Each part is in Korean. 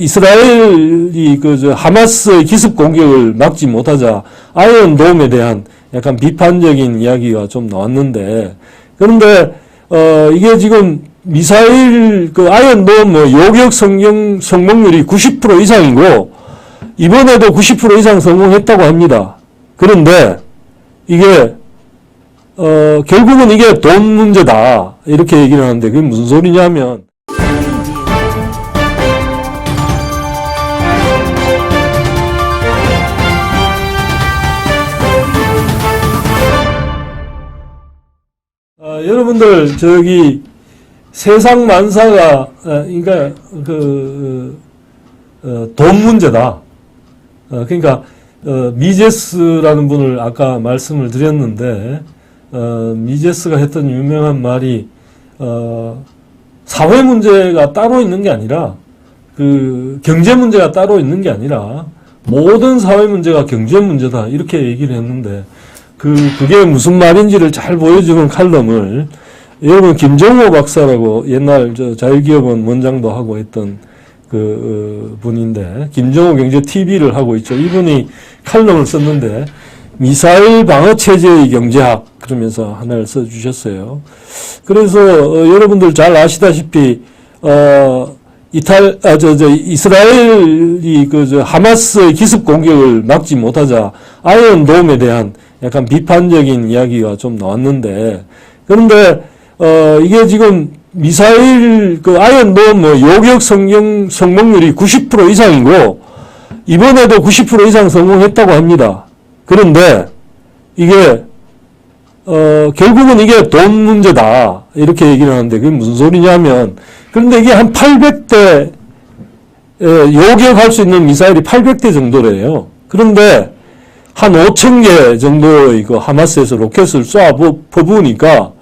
이스라엘이 하마스의 기습 공격을 막지 못하자 아이언돔에 대한 약간 비판적인 이야기가 좀 나왔는데, 그런데 이게 지금 미사일 아이언돔 요격 성공률이 90% 이상이고 이번에도 90% 이상 성공했다고 합니다. 그런데 이게 결국은 이게 돈 문제다 이렇게 얘기를 하는데, 그게 무슨 소리냐면, 여러분들 세상 만사가 그러니까 돈 문제다. 그러니까 미제스라는 분을 아까 말씀을 드렸는데, 미제스가 했던 유명한 말이 사회 문제가 따로 있는 게 아니라 경제 문제가 따로 있는 게 아니라 모든 사회 문제가 경제 문제다 이렇게 얘기를 했는데, 그게 무슨 말인지를 잘 보여주는 칼럼을 여러분 김정호 박사라고 옛날 자유기업원 원장도 하고 했던 분인데, 김정호 경제 TV를 하고 있죠. 이분이 칼럼을 썼는데 미사일 방어 체제의 경제학 그러면서 하나를 써주셨어요. 그래서 여러분들 잘 아시다시피 이스라엘이 하마스의 기습 공격을 막지 못하자 아이언돔에 대한 약간 비판적인 이야기가 좀 나왔는데, 그런데 이게 지금 미사일 아이언돔 요격 성공률이 90% 이상이고 이번에도 90% 이상 성공했다고 합니다. 그런데 이게 결국은 이게 돈 문제다 이렇게 얘기를 하는데, 그게 무슨 소리냐면, 그런데 이게 한 800대 요격할 수 있는 미사일이 800대 정도래요. 그런데 한 5,000개 정도의 하마스에서 로켓을 퍼부으니까,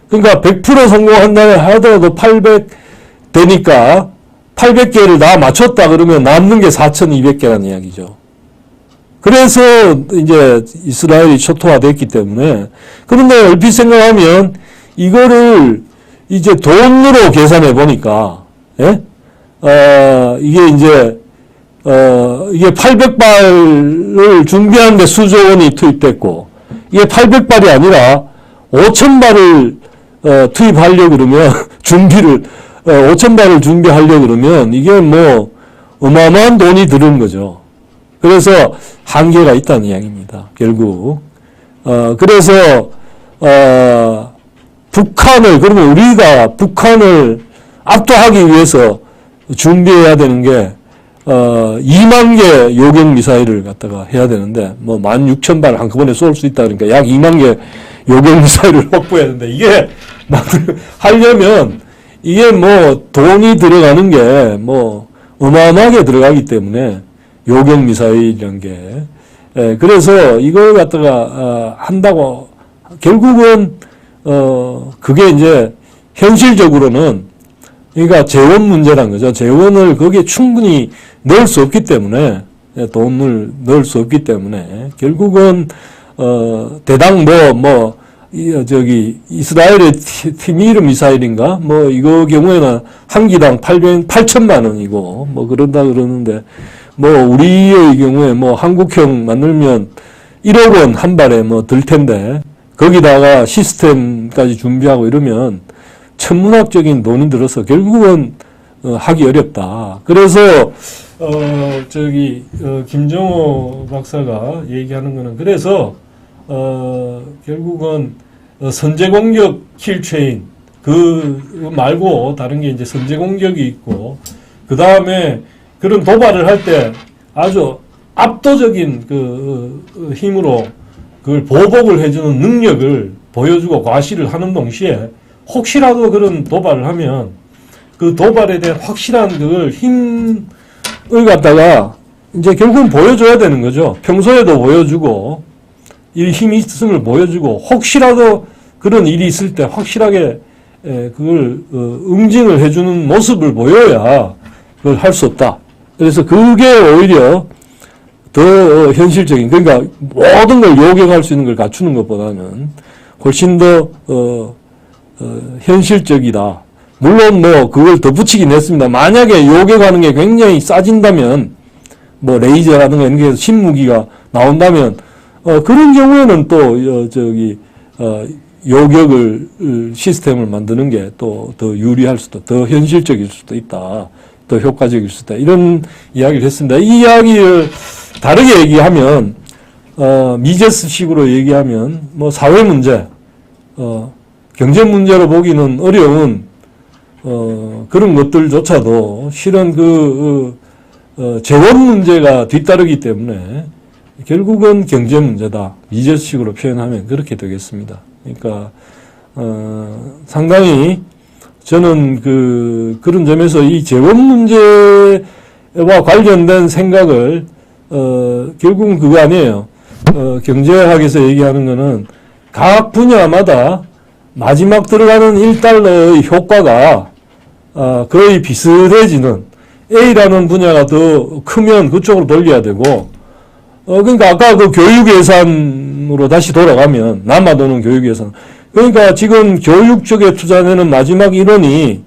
그러니까 100% 성공한다 하더라도 800대니까 800개를 다 맞췄다 그러면 남는 게 4,200개라는 이야기죠. 그래서 이제 이스라엘이 초토화됐기 때문에, 그런데 얼핏 생각하면 이거를 이제 돈으로 계산해 보니까, 예? 이게 이제 이게 800발을 준비하는데 수조 원이 투입됐고, 이게 800발이 아니라 5,000발을 투입하려고 그러면, 5,000발을 준비하려고 그러면, 이게 어마어마한 돈이 드는 거죠. 그래서 한계가 있다는 이야기입니다, 결국. 그래서, 그러면 우리가 북한을 압도하기 위해서 준비해야 되는 게, 2만 개 요격 미사일을 갖다가 해야 되는데, 16,000발 한꺼번에 쏠 수 있다 그러니까 약 2만 개 요격 미사일을 확보해야 되는데, 이게 하려면 이게 돈이 들어가는 게 어마어마하게 들어가기 때문에, 요격 미사일이란 게. 그래서 이걸 갖다가 한다고 결국은 그게 이제 현실적으로는, 그러니까 재원 문제란 거죠. 재원을 거기에 충분히 넣을 수 없기 때문에, 돈을 넣을 수 없기 때문에, 결국은, 대당 이스라엘의 티미르 미사일인가? 이거 경우에는 한 기당 8천만 원이고, 그런다 그러는데, 우리의 경우에 한국형 만들면 1억 원 한 발에 들 텐데, 거기다가 시스템까지 준비하고 이러면 천문학적인 돈이 들어서 결국은 하기 어렵다. 그래서 김정호 박사가 얘기하는 거는, 그래서 결국은 선제 공격 킬체인 말고 다른 게 이제 선제 공격이 있고, 그 다음에 그런 도발을 할 때 아주 압도적인 힘으로 그걸 보복을 해주는 능력을 보여주고 과시를 하는 동시에, 혹시라도 그런 도발을 하면 그 도발에 대한 확실한 힘을 갖다가 이제 결국은 보여줘야 되는 거죠. 평소에도 보여주고, 이 힘이 있음을 보여주고, 혹시라도 그런 일이 있을 때 확실하게 그걸 응징을 해주는 모습을 보여야 그걸 할 수 없다. 그래서 그게 오히려 더 현실적인, 그러니까 모든 걸 요격할 수 있는 걸 갖추는 것보다는 훨씬 더 현실적이다. 물론 뭐 그걸 덧붙이긴 했습니다. 만약에 요격하는 게 굉장히 싸진다면 뭐 레이저라든가 이런 게 신무기가 나온다면 그런 경우에는 또 요격을 시스템을 만드는 게 또 더 유리할 수도, 더 현실적일 수도 있다. 더 효과적일 수도 있다. 이런 이야기를 했습니다. 이 이야기를 다르게 얘기하면 미제스식으로 얘기하면 뭐 사회 문제, 경제 문제로 보기는 어려운 그런 것들조차도 실은 재원 문제가 뒤따르기 때문에 결국은 경제 문제다. 미제스식으로 표현하면 그렇게 되겠습니다. 그러니까 상당히 저는 그런 점에서 이 재원 문제와 관련된 생각을 결국은 그거 아니에요. 경제학에서 얘기하는 거는 각 분야마다 마지막 들어가는 1달러의 효과가 거의 비슷해지는, A라는 분야가 더 크면 그쪽으로 돌려야 되고, 그러니까 아까 그 교육 예산으로 다시 돌아가면, 남아도는 교육 예산. 그러니까 지금 교육 쪽에 투자되는 마지막 1원이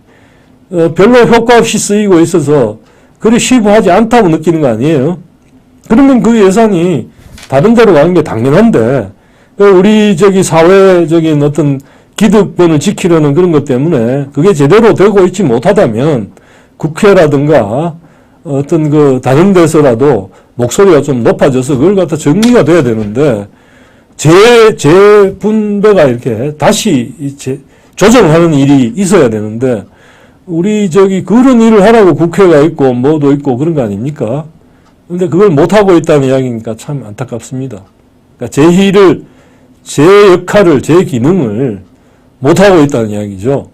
별로 효과 없이 쓰이고 있어서 그리 시부하지 않다고 느끼는 거 아니에요? 그러면 그 예산이 다른 데로 가는 게 당연한데, 우리 사회적인 어떤 기득권을 지키려는 그런 것 때문에 그게 제대로 되고 있지 못하다면 국회라든가 어떤 다른 데서라도 목소리가 좀 높아져서 그걸 갖다 정리가 돼야 되는데, 재분배가 이렇게 다시 조정하는 일이 있어야 되는데, 우리 그런 일을 하라고 국회가 있고 뭐도 있고 그런 거 아닙니까? 근데 그걸 못하고 있다는 이야기니까 참 안타깝습니다. 그러니까 제 역할을, 제 기능을 못하고 있다는 이야기죠.